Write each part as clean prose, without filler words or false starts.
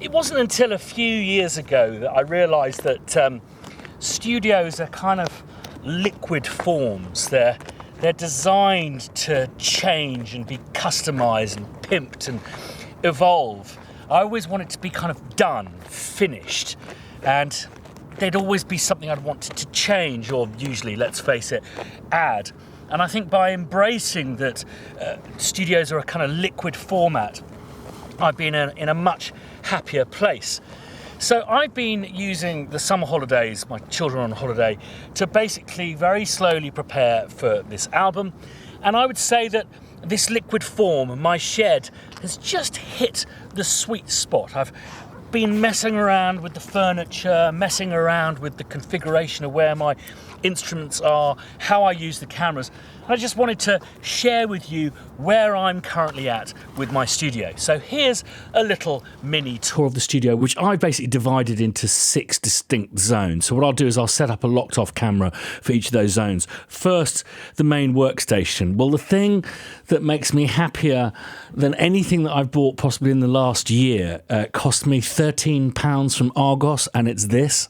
It wasn't until a few years ago that I realised that studios are kind of liquid forms. They're designed to change and be customised and pimped and evolve. I always want it to be kind of done, finished, and there'd always be something I'd wanted to change, or usually, let's face it, add. And I think by embracing that studios are a kind of liquid format, I've been in a much happier place. So I've been using the summer holidays, my children on holiday, to basically very slowly prepare for this album. And I would say that this liquid form, my shed, has just hit the sweet spot. I've been messing around with the furniture, messing around with the configuration of where my instruments are, how I use the cameras. I just wanted to share with you where I'm currently at with my studio. So here's a little mini tour of the studio, which I've basically divided into 6 distinct zones. So what I'll do is I'll set up a locked off camera for each of those zones. First, the main workstation. Well, the thing that makes me happier than anything that I've bought possibly in the last year cost me £13 from Argos, and it's this.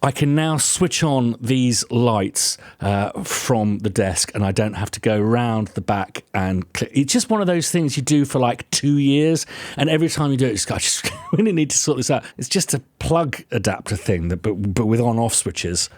I can now switch on these lights from the desk, and I don't have to go round the back and click. It's just one of those things you do for like 2 years, and every time you do it, I just really need to sort this out. It's just a plug adapter thing, but with on-off switches.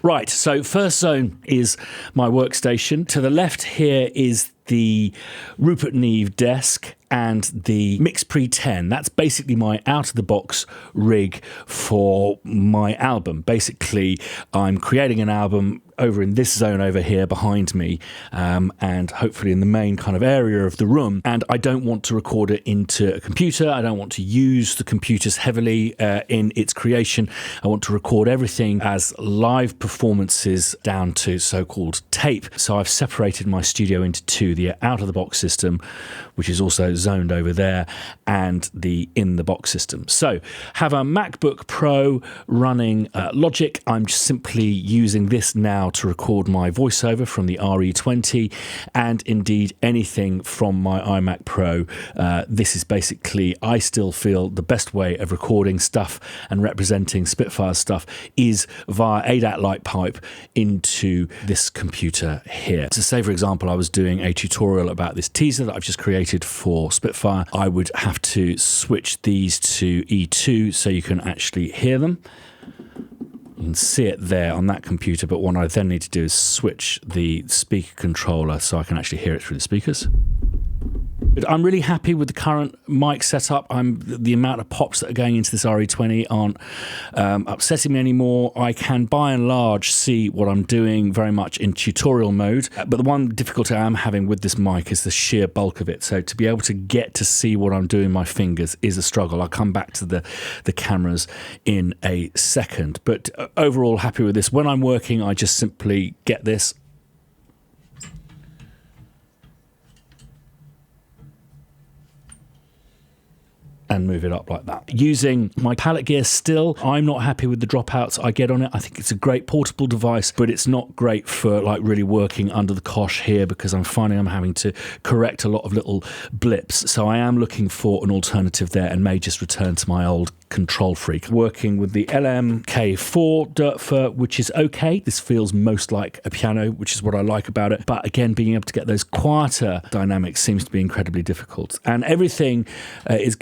Right, so first zone is my workstation. To the left here is the Rupert Neve desk and the MixPre 10. That's basically my out-of-the-box rig for my album. Basically, I'm creating an album over in this zone over here behind me, and hopefully in the main kind of area of the room. And I don't want to record it into a computer. I don't want to use the computers heavily in its creation. I want to record everything as live performances down to so-called tape. So I've separated my studio into 2, the out-of-the-box system, which is also zoned over there, and the in-the-box system. So have a MacBook Pro running Logic. I'm just simply using this now to record my voiceover from the RE20, and indeed anything from my iMac Pro. This is basically, I still feel, the best way of recording stuff and representing Spitfire stuff is via ADAT light pipe into this computer here. So say, for example, I was doing a tutorial about this teaser that I've just created for Spitfire. I would have to switch these to E2 so you can actually hear them. You can see it there on that computer, but what I then need to do is switch the speaker controller so I can actually hear it through the speakers. I'm really happy with the current mic setup. The amount of pops that are going into this RE20 aren't upsetting me anymore. I can, by and large, see what I'm doing very much in tutorial mode. But the one difficulty I am having with this mic is the sheer bulk of it. So to be able to get to see what I'm doing with my fingers is a struggle. I'll come back to the cameras in a second. But overall, happy with this. When I'm working, I just simply get this, and move it up like that. Using my palette gear still, I'm not happy with the dropouts I get on it. I think it's a great portable device, but it's not great for like really working under the cosh here, because I'm finding I'm having to correct a lot of little blips. So I am looking for an alternative there and may just return to my old Control Freak. Working with the LMK4 Dirt Fur, which is okay. This feels most like a piano, which is what I like about it. But again, being able to get those quieter dynamics seems to be incredibly difficult. And everything is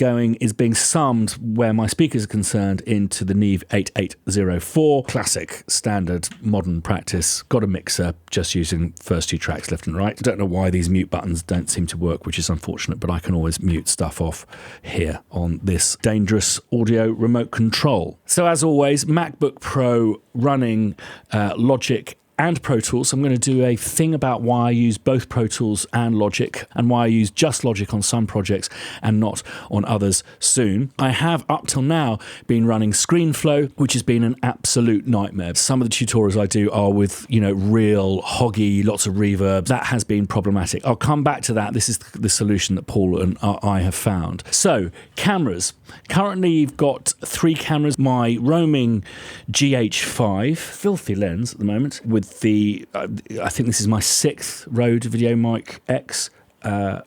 being summed, where my speakers are concerned, into the Neve 8804. Classic, standard, modern practice. Got a mixer, just using first 2 tracks left and right. I don't know why these mute buttons don't seem to work, which is unfortunate, but I can always mute stuff off here on this dangerous audio remote control. So as always, MacBook Pro running Logic and Pro Tools. I'm going to do a thing about why I use both Pro Tools and Logic, and why I use just Logic on some projects and not on others soon. I have up till now been running ScreenFlow, which has been an absolute nightmare. Some of the tutorials I do are with, real hoggy, lots of reverb. That has been problematic. I'll come back to that. This is the solution that Paul and I have found. So, cameras. Currently, you've got 3 cameras. My roaming GH5, filthy lens at the moment, with the, I think this is my 6th Rode VideoMic X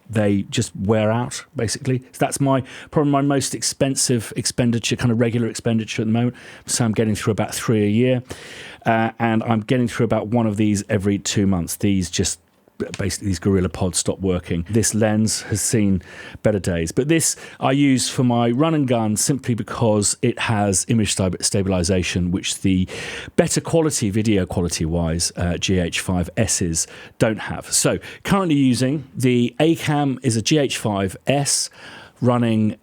they just wear out, basically. So that's probably my most expensive expenditure, kind of regular expenditure at the moment. So I'm getting through about 3 a year, and I'm getting through about one of these every 2 months. Basically these GorillaPods stop working. This lens has seen better days, but this I use for my run and gun simply because it has image stabilization, which the better quality, video quality wise, GH5S's don't have. So currently using the ACAM is a GH5S running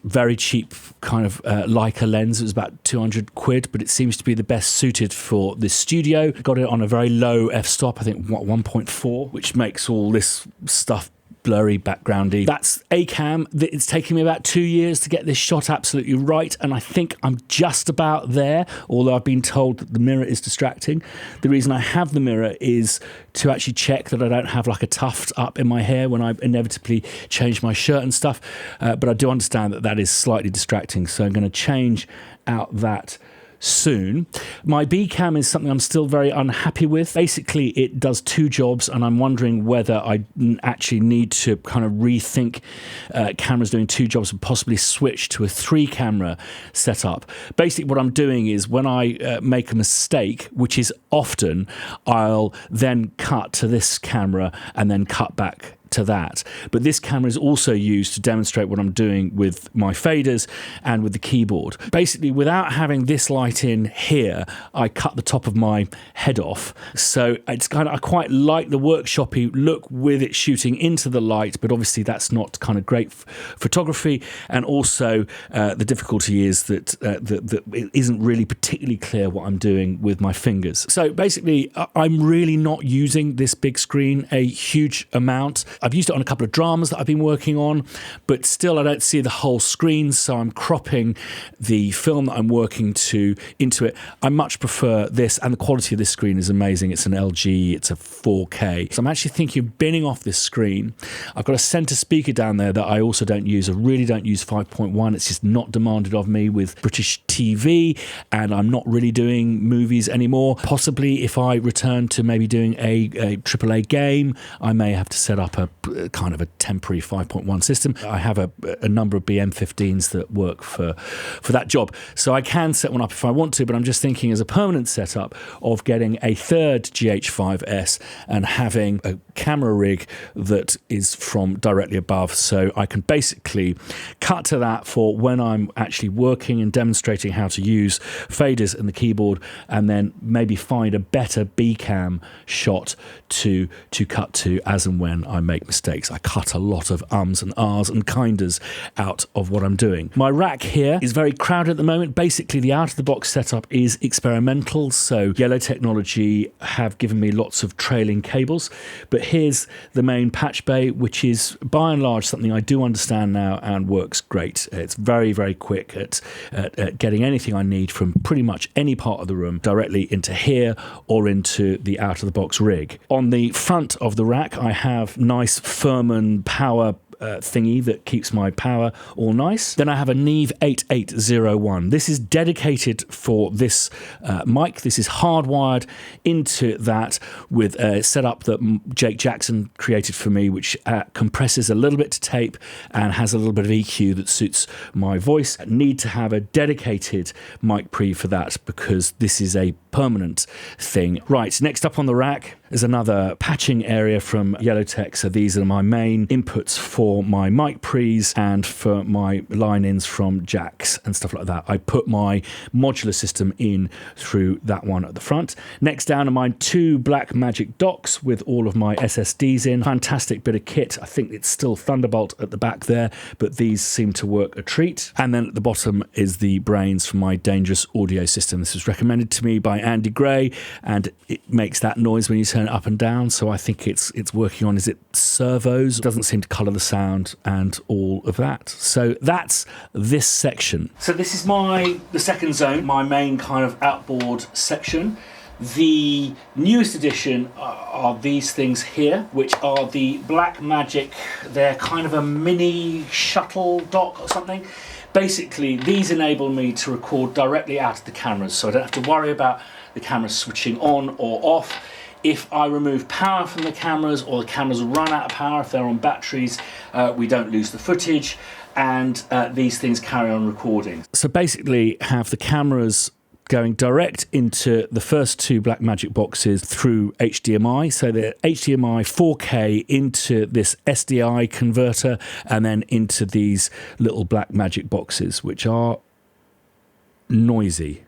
very cheap kind of Leica lens. It was about 200 quid, but it seems to be the best suited for this studio. Got it on a very low f-stop, I think 1.4, which makes all this stuff blurry, backgroundy. That's ACAM. It's taken me about 2 years to get this shot absolutely right, and I think I'm just about there, although I've been told that the mirror is distracting. The reason I have the mirror is to actually check that I don't have like a tuft up in my hair when I inevitably change my shirt and stuff, but I do understand that that is slightly distracting, so I'm going to change out that soon. My B-Cam is something I'm still very unhappy with. Basically, it does two jobs, and I'm wondering whether I actually need to kind of rethink cameras doing two jobs and possibly switch to a 3-camera setup. Basically, what I'm doing is when I make a mistake, which is often, I'll then cut to this camera and then cut back to that. But this camera is also used to demonstrate what I'm doing with my faders and with the keyboard. Basically, without having this light in here, I cut the top of my head off. So it's kind of, I quite like the workshopy look with it shooting into the light, but obviously that's not kind of great photography. And also the difficulty is that it isn't really particularly clear what I'm doing with my fingers. So basically, I'm really not using this big screen a huge amount. I've used it on a couple of dramas that I've been working on, but still I don't see the whole screen, so I'm cropping the film that I'm working into it. I much prefer this, and the quality of this screen is amazing. It's an LG, it's a 4K. So I'm actually thinking of binning off this screen. I've got a center speaker down there that I also don't use. I really don't use 5.1. It's just not demanded of me with British TV, and I'm not really doing movies anymore. Possibly if I return to maybe doing a AAA game, I may have to set up a kind of a temporary 5.1 system. I have a number of BM15s that work for that job, so I can set one up if I want to, but I'm just thinking as a permanent setup of getting a third GH5S and having a camera rig that is from directly above, so I can basically cut to that for when I'm actually working and demonstrating how to use faders and the keyboard, and then maybe find a better B-cam shot to cut to as and when I make mistakes. I cut a lot of ums and ahs and kinders out of what I'm doing. My rack here is very crowded at the moment. Basically, the out-of-the-box setup is experimental, so Yellow Technology have given me lots of trailing cables, but here's the main patch bay, which is by and large something I do understand now and works great. It's very, very quick at getting anything I need from pretty much any part of the room directly into here or into the out-of-the-box rig. On the front of the rack, I have nice Furman power thingy that keeps my power all nice. Then I have a Neve 8801. This is dedicated for this mic. This is hardwired into that with a setup that Jake Jackson created for me, which compresses a little bit to tape and has a little bit of EQ that suits my voice. I need to have a dedicated mic pre for that because this is a permanent thing. Right, next up on the rack is another patching area from Yellowtech. So these are my main inputs for my mic pre's and for my line-ins from jacks and stuff like that. I put my modular system in through that one at the front. Next down are my two Blackmagic docks with all of my SSDs in. Fantastic bit of kit. I think it's still Thunderbolt at the back there, but these seem to work a treat. And then at the bottom is the brains for my Dangerous audio system. This was recommended to me by Andy Gray, and it makes that noise when you turn it up and down, so I think it's working on, is it servos? It doesn't seem to colour the sound and all of that. So that's this section. So this is the second zone, my main kind of outboard section. The newest addition are these things here, which are the Blackmagic. They're kind of a mini shuttle dock or something. Basically, these enable me to record directly out of the cameras, so I don't have to worry about the camera switching on or off. If I remove power from the cameras, or the cameras run out of power if they're on batteries, we don't lose the footage, and these things carry on recording. So basically have the cameras going direct into the first two Blackmagic boxes through HDMI. So the HDMI 4K into this SDI converter, and then into these little Blackmagic boxes, which are noisy,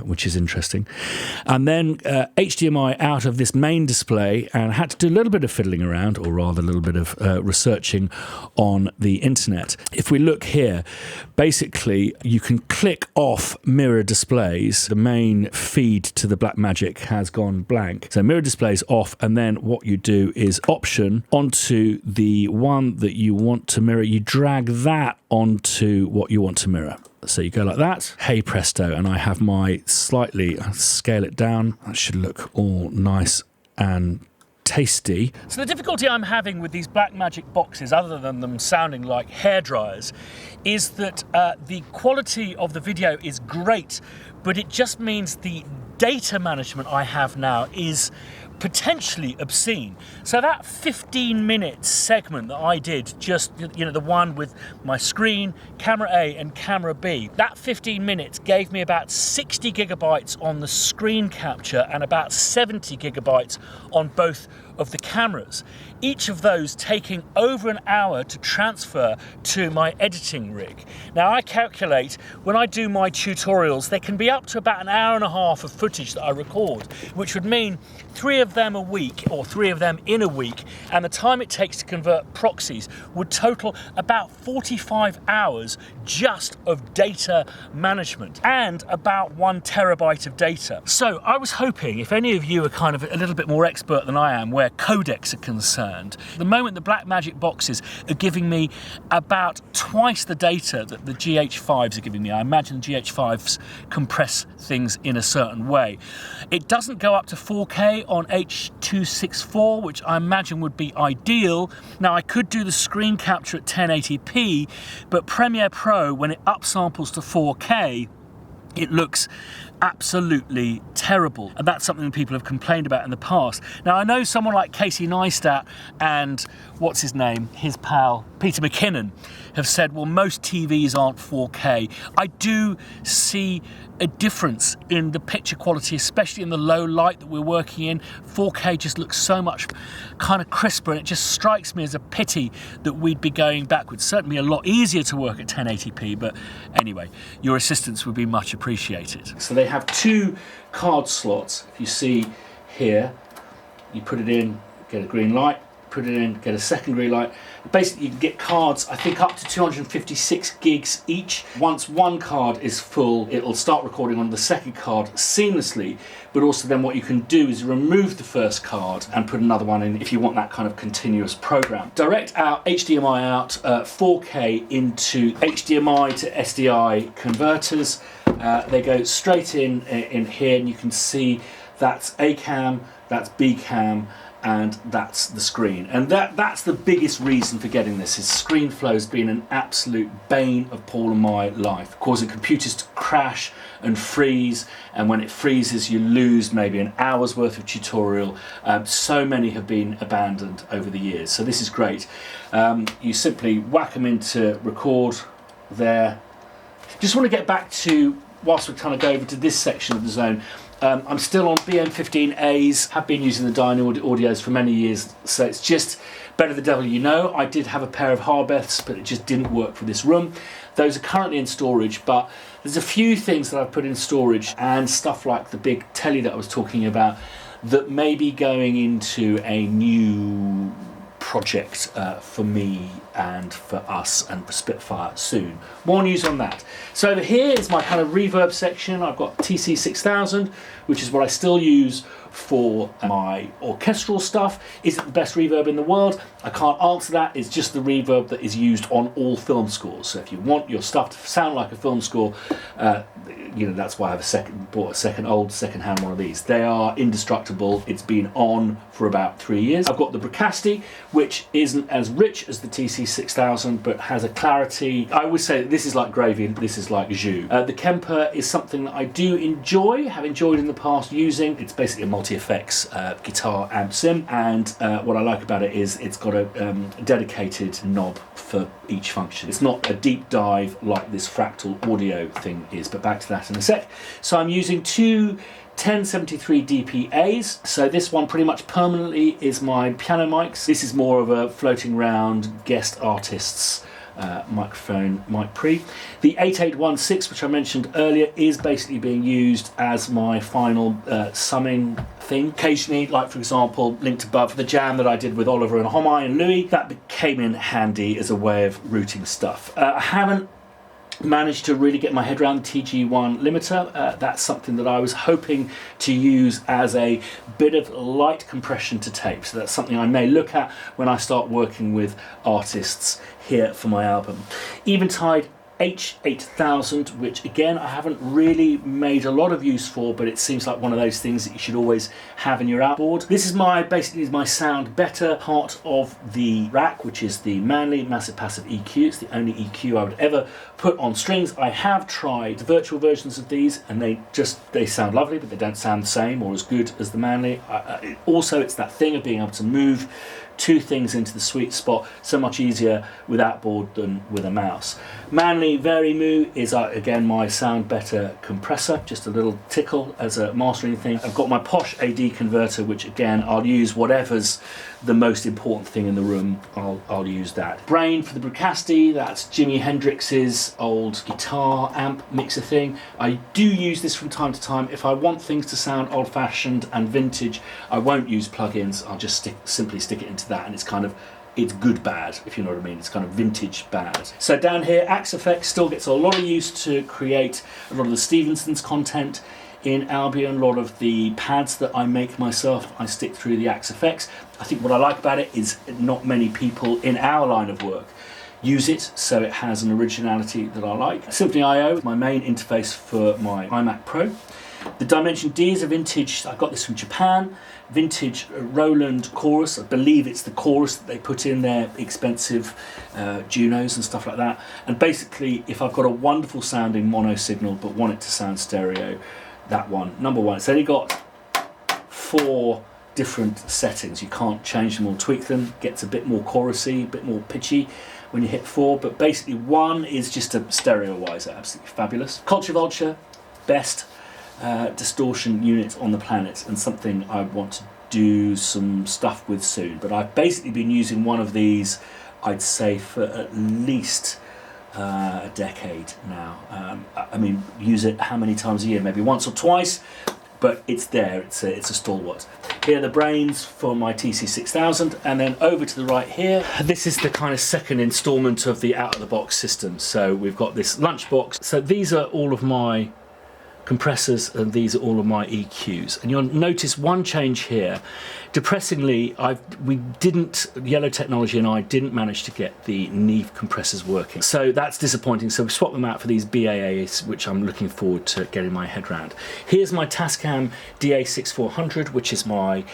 which is interesting. And then HDMI out of this main display, and I had to do a little bit of fiddling around, or rather a little bit of researching on the internet. If we look here, basically you can click off mirror displays. The main feed to the Blackmagic has gone blank. So mirror displays off, and then what you do is option onto the one that you want to mirror. You drag that onto what you want to mirror. So you go like that, hey presto, and I have my slightly, I'll scale it down, that should look all nice and tasty. So the difficulty I'm having with these Blackmagic boxes, other than them sounding like hairdryers, is that the quality of the video is great, but it just means the data management I have now is potentially obscene. So that 15-minute segment that I did, just, you know, the one with my screen, camera A and camera B, that 15 minutes gave me about 60 gigabytes on the screen capture and about 70 gigabytes on both of the cameras, each of those taking over an hour to transfer to my editing rig. Now I calculate when I do my tutorials, there can be up to about an hour and a half of footage that I record, which would mean 3 of them a week, or 3 of them in a week, and the time it takes to convert proxies would total about 45 hours just of data management, and about 1 terabyte of data. So I was hoping, if any of you are kind of a little bit more expert than I am where codecs are concerned, the moment the Blackmagic boxes are giving me about twice the data that the GH5s are giving me. I imagine the GH5s compress things in a certain way. It doesn't go up to 4K on H.264, which I imagine would be ideal. Now I could do the screen capture at 1080p, but Premiere Pro, when it upsamples to 4K, it looks absolutely terrible, and that's something that people have complained about in the past. Now I know someone like Casey Neistat and what's his name, his pal Peter McKinnon, have said, well, most TVs aren't 4K. I do see a difference in the picture quality, especially in the low light that we're working in. 4K just looks so much kind of crisper, and it just strikes me as a pity that we'd be going backwards. Certainly a lot easier to work at 1080p, but anyway, your assistance would be much appreciated. So they have 2 card slots. If you see here, you put it in, get a green light, put it in, get a second green light. Basically you can get cards, I think up to 256 gigs each. Once one card is full, it'll start recording on the second card seamlessly, but also then what you can do is remove the first card and put another one in if you want that kind of continuous program. Direct out, HDMI out, 4K into HDMI to SDI converters. They go straight in here, and you can see that's A cam, that's B cam, and that's the screen. And that's the biggest reason for getting this, is ScreenFlow's been an absolute bane of Paul and my life, causing computers to crash and freeze, and when it freezes you lose maybe an hour's worth of tutorial. So many have been abandoned over the years, so this is great. You simply whack them into record there. Just want to get back to, whilst we kind of go over to this section of the zone, I'm still on BM15As, have been using the Dyna Audios for many years, so it's just better the devil you know. I did have a pair of Harbeths, but it just didn't work for this room. Those are currently in storage, but there's a few things that I've put in storage, and stuff like the big telly that I was talking about, that may be going into a new project for me and for us and for Spitfire soon. More news on that. So over here is my kind of reverb section. I've got TC6000, which is what I still use for my orchestral stuff. Is it the best reverb in the world? I can't answer that. It's just the reverb that is used on all film scores. So if you want your stuff to sound like a film score, you know, that's why I have bought a second-hand one of these. They are indestructible. It's been on for about 3 years. I've got the Bricasti, which isn't as rich as the TC6000, but has a clarity. I always say that this is like gravy, this is like jus. The Kemper is something that I do enjoy, have enjoyed in the past using. It's basically a multi-effects guitar amp sim, and what I like about it is it's got a dedicated knob for each function. It's not a deep dive like this Fractal Audio thing is, but back to that in a sec. So I'm using two 1073 DPAs. So this one pretty much permanently is my piano mics. This is more of a floating around guest artists microphone mic pre. The 8816, which I mentioned earlier, is basically being used as my final summing thing. Occasionally, like for example, linked above, the jam that I did with Oliver and Homai and Louis, that came in handy as a way of routing stuff. I haven't managed to really get my head around the TG1 limiter. That's something that I was hoping to use as a bit of light compression to tape. So that's something I may look at when I start working with artists here for my album. Eventide H8000, which again I haven't really made a lot of use for, but it seems like one of those things that you should always have in your outboard. This is basically my sound better part of the rack, which is the Manley Massive Passive EQ. It's the only EQ I would ever put on strings. I have tried the virtual versions of these, and they sound lovely, but they don't sound the same or as good as the Manley. Also, it's that thing of being able to move two things into the sweet spot so much easier with outboard than with a mouse. Manley Vari-Mu is again my sound better compressor, just a little tickle as a mastering thing. I've got my Posh AD converter, which again I'll use whatever's the most important thing in the room. I'll use that. Brain for the Bricasti, that's Jimi Hendrix's old guitar amp mixer thing. I do use this from time to time. If I want things to sound old-fashioned and vintage, I won't use plugins. I'll just simply stick it into that, and it's good bad, if you know what I mean. It's kind of vintage bad. So down here, Axe-Fx still gets a lot of use to create a lot of the Stevenson's content in Albion. A lot of the pads that I make myself, I stick through the Axe-Fx. I think what I like about it is not many people in our line of work use it, so it has an originality that I like. Symphony.io is my main interface for my iMac Pro. The Dimension D is a vintage, I got this from Japan, vintage Roland chorus. I believe it's the chorus that they put in their expensive Junos and stuff like that. And basically, if I've got a wonderful sounding mono signal but want it to sound stereo, that one, number one. It's only got 4 different settings. You can't change them or tweak them. Gets a bit more chorusy, a bit more pitchy when you hit 4, but basically 1 is just a stereo-wizer, absolutely fabulous. Culture Vulture, best distortion unit on the planet, and something I want to do some stuff with soon. But I've basically been using one of these, I'd say, for at least a decade now. I mean, use it how many times a year? Maybe once or twice, but it's there. It's a stalwart. Here are the brains for my TC6000, and then over to the right here, this is the kind of second installment of the out-of-the-box system. So we've got this lunchbox. So these are all of my compressors, and these are all of my EQs. And you'll notice one change here. Depressingly, Yellow Technology and I didn't manage to get the Neve compressors working. So that's disappointing. So we swapped them out for these BAAs, which I'm looking forward to getting my head around. Here's my Tascam DA6400, which is my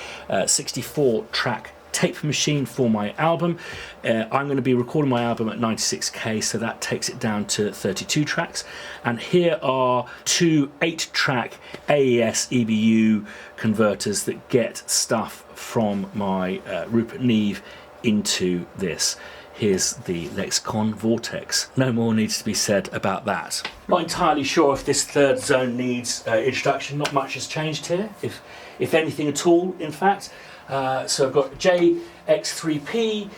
64 track tape machine for my album. I'm going to be recording my album at 96K, so that takes it down to 32 tracks. And here are 2 8-track AES EBU converters that get stuff from my Rupert Neve into this. Here's the Lexicon Vortex. No more needs to be said about that. Not entirely sure if this third zone needs introduction. Not much has changed here, if anything at all, in fact. So I've got JX3P,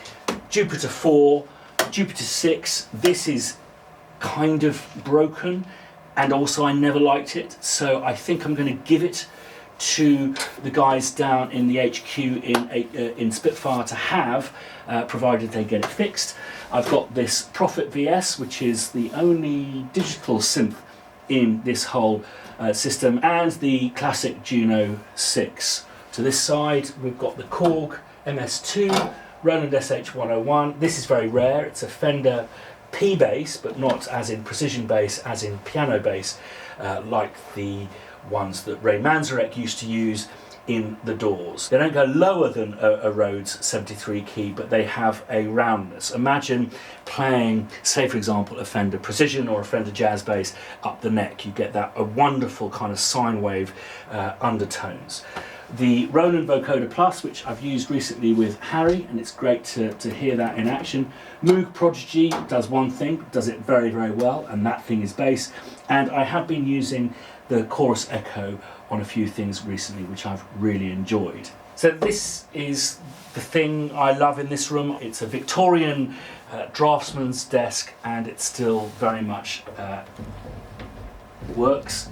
Jupiter 4, Jupiter 6. This is kind of broken, and also I never liked it. So I think I'm going to give it to the guys down in the HQ in Spitfire to have, provided they get it fixed. I've got this Prophet VS, which is the only digital synth in this whole system, and the classic Juno 6. To this side, we've got the Korg MS2, Roland SH101. This is very rare. It's a Fender P bass, but not as in precision bass, as in piano bass, like the ones that Ray Manzarek used to use in the Doors. They don't go lower than a Rhodes 73 key, but they have a roundness. Imagine playing, say for example, a Fender Precision or a Fender Jazz bass up the neck. You get a wonderful kind of sine wave undertones. the Roland Vocoder Plus, which I've used recently with Harry, and it's great to hear that in action. Moog Prodigy does one thing, does it very, very well, and that thing is bass. And I have been using the Chorus Echo on a few things recently, which I've really enjoyed. So this is the thing I love in this room. It's a Victorian draftsman's desk, and it still very much works.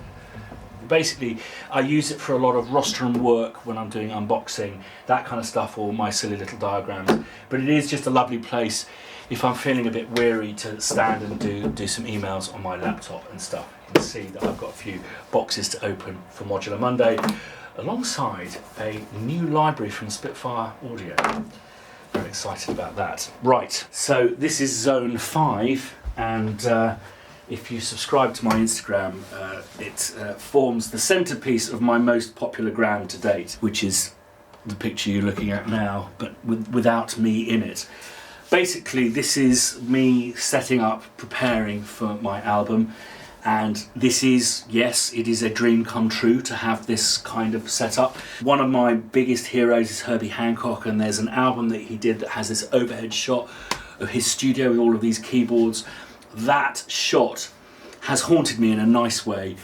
Basically, I use it for a lot of rostrum work when I'm doing unboxing, that kind of stuff, or my silly little diagrams. But it is just a lovely place if I'm feeling a bit weary to stand and do some emails on my laptop and stuff. You can see that I've got a few boxes to open for Modular Monday, alongside a new library from Spitfire Audio. Very excited about that. Right, so this is Zone 5, and if you subscribe to my Instagram, it forms the centerpiece of my most popular gram to date, which is the picture you're looking at now, but without me in it. Basically, this is me setting up, preparing for my album, and this is, yes, it is a dream come true to have this kind of setup. One of my biggest heroes is Herbie Hancock, and there's an album that he did that has this overhead shot of his studio with all of these keyboards. That shot has haunted me in a nice way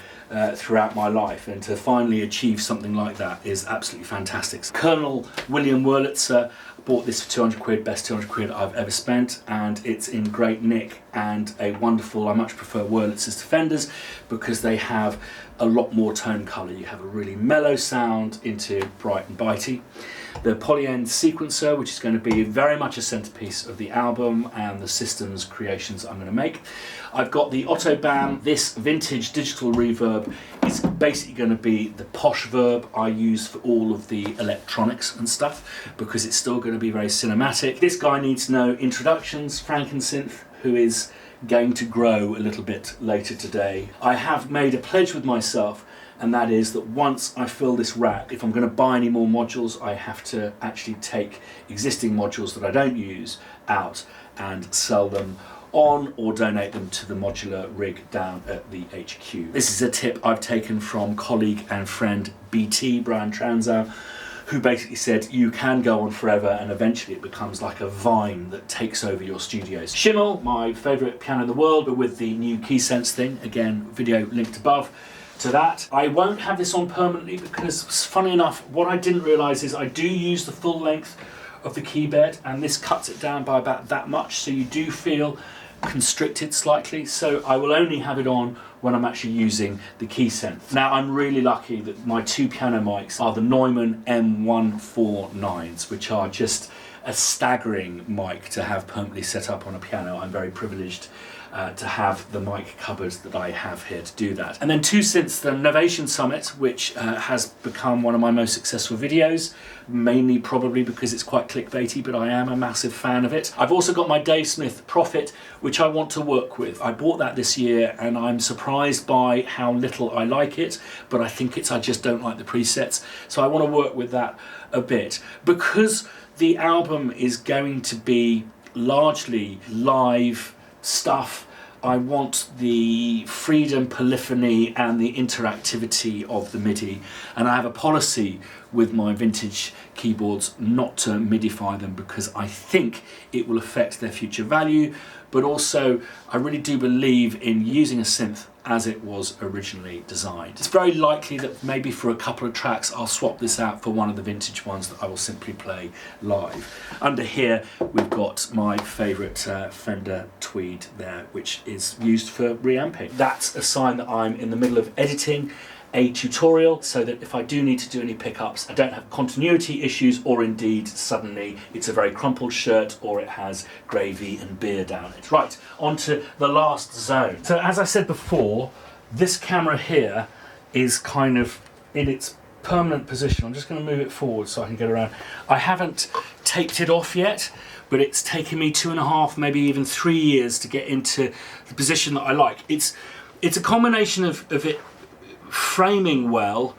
throughout my life, and to finally achieve something like that is absolutely fantastic. Colonel William Wurlitzer bought this for 200 quid, best 200 quid I've ever spent, and it's in great nick and a wonderful, I much prefer Wurlitzer's Defenders because they have a lot more tone colour. You have a really mellow sound into bright and bitey. The Polyend sequencer, which is going to be very much a centerpiece of the album and the systems creations I'm going to make. I've got the Otto-BAM. This vintage digital reverb is basically going to be the posh verb I use for all of the electronics and stuff, because it's still going to be very cinematic. This guy needs no introductions, Frankensynth, who is going to grow a little bit later today. I have made a pledge with myself, and that is that once I fill this rack, if I'm going to buy any more modules, I have to actually take existing modules that I don't use out and sell them on or donate them to the modular rig down at the HQ. This is a tip I've taken from colleague and friend BT, Brian Transow, who basically said you can go on forever and eventually it becomes like a vine that takes over your studios. Schimmel, my favourite piano in the world, but with the new KeySense thing, again, video linked above to that. I won't have this on permanently because, funny enough, what I didn't realise is I do use the full length of the key bed, and this cuts it down by about that much, so you do feel constricted slightly, so I will only have it on when I'm actually using the KeySense. Now, I'm really lucky that my two piano mics are the Neumann M149s, which are just a staggering mic to have permanently set up on a piano. I'm very privileged to have the mic cupboards that I have here to do that. And then two synths, the Novation Summit, which has become one of my most successful videos, mainly probably because it's quite clickbaity, but I am a massive fan of it. I've also got my Dave Smith Prophet, which I want to work with. I bought that this year and I'm surprised by how little I like it, but I think I just don't like the presets. So I want to work with that a bit. Because the album is going to be largely live stuff, I want the freedom, polyphony and the interactivity of the MIDI, and I have a policy with my vintage keyboards not to midify them because I think it will affect their future value, but also I really do believe in using a synth as it was originally designed. It's very likely that maybe for a couple of tracks I'll swap this out for one of the vintage ones that I will simply play live. Under here we've got my favourite Fender Tweed there, which is used for reamping. That's a sign that I'm in the middle of editing a tutorial, so that if I do need to do any pickups, I don't have continuity issues, or indeed suddenly it's a very crumpled shirt or it has gravy and beer down it. Right, on to the last zone. So as I said before, this camera here is kind of in its permanent position. I'm just going to move it forward so I can get around. I haven't taped it off yet, but it's taken me 2.5, maybe even 3 years to get into the position that I like. It's a combination of it framing well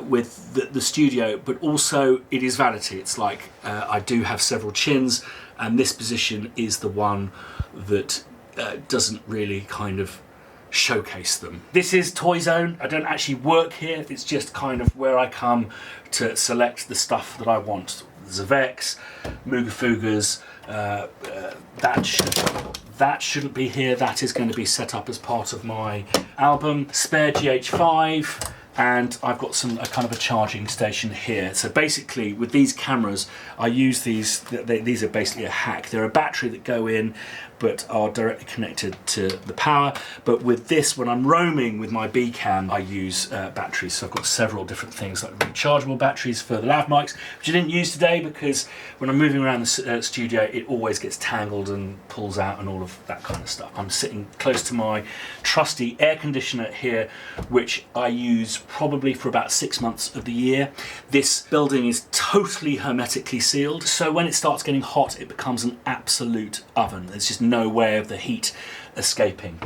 with the studio, but also it is vanity. It's like I do have several chins, and this position is the one that doesn't really kind of showcase them. This is Toy Zone. I don't actually work here. It's just kind of where I come to select the stuff that I want. Zavex, Mooga Fugas, that shouldn't be here. That is going to be set up as part of my album. Spare GH5. And I've got a kind of a charging station here. So basically, with these cameras, I use these. These are basically a hack. They're a battery that go in, but are directly connected to the power. But with this, when I'm roaming with my B-Cam, I use batteries. So I've got several different things, like rechargeable batteries for the lav mics, which I didn't use today because when I'm moving around the studio, it always gets tangled and pulls out and all of that kind of stuff. I'm sitting close to my trusty air conditioner here, which I use probably for about 6 months of the year. This building is totally hermetically sealed, so when it starts getting hot, it becomes an absolute oven. There's just no way of the heat escaping.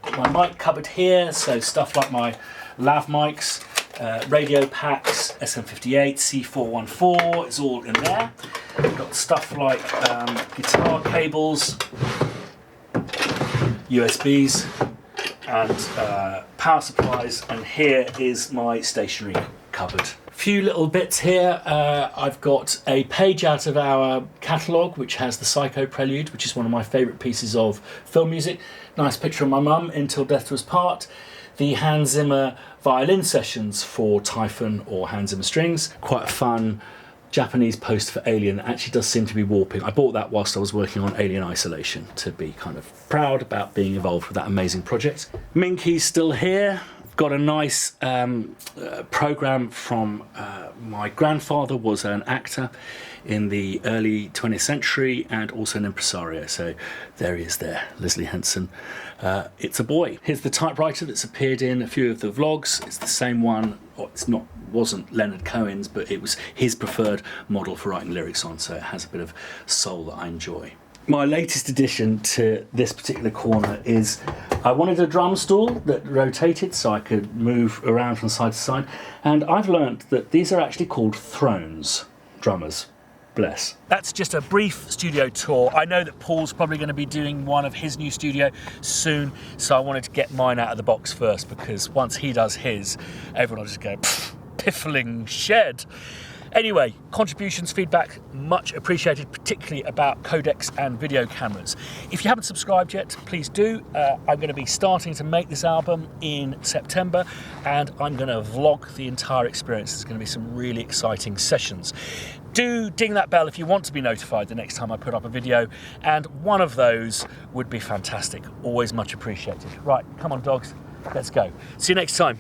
Got my mic cupboard here, so stuff like my lav mics, radio packs, SM58, C414 is all in there. Got stuff like guitar cables, USBs, and power supplies, and here is my stationery cupboard. Few little bits here. I've got a page out of our catalogue which has the Psycho Prelude, which is one of my favourite pieces of film music. Nice picture of my mum in Till Death Do Us Part. The Hans Zimmer violin sessions for Typhon or Hans Zimmer strings. Quite a fun Japanese poster for Alien that actually does seem to be warping. I bought that whilst I was working on Alien Isolation to be kind of proud about being involved with that amazing project. Minky's still here. Got a nice program from my grandfather, was an actor in the early 20th century and also an impresario. So there he is there, Leslie Henson. It's a boy. Here's the typewriter that's appeared in a few of the vlogs. It's the same one. Wasn't Leonard Cohen's, but it was his preferred model for writing lyrics on. So it has a bit of soul that I enjoy. My latest addition to this particular corner is I wanted a drum stool that rotated so I could move around from side to side, and I've learnt that these are actually called thrones. Drummers, bless. That's just a brief studio tour. I know that Paul's probably going to be doing one of his new studio soon, so I wanted to get mine out of the box first, because once he does his, everyone will just go, piffling shed. Anyway, contributions, feedback, much appreciated, particularly about codecs and video cameras. If you haven't subscribed yet, please do. I'm going to be starting to make this album in September, and I'm going to vlog the entire experience. There's going to be some really exciting sessions. Do ding that bell if you want to be notified the next time I put up a video, and one of those would be fantastic. Always much appreciated. Right, come on dogs, let's go. See you next time.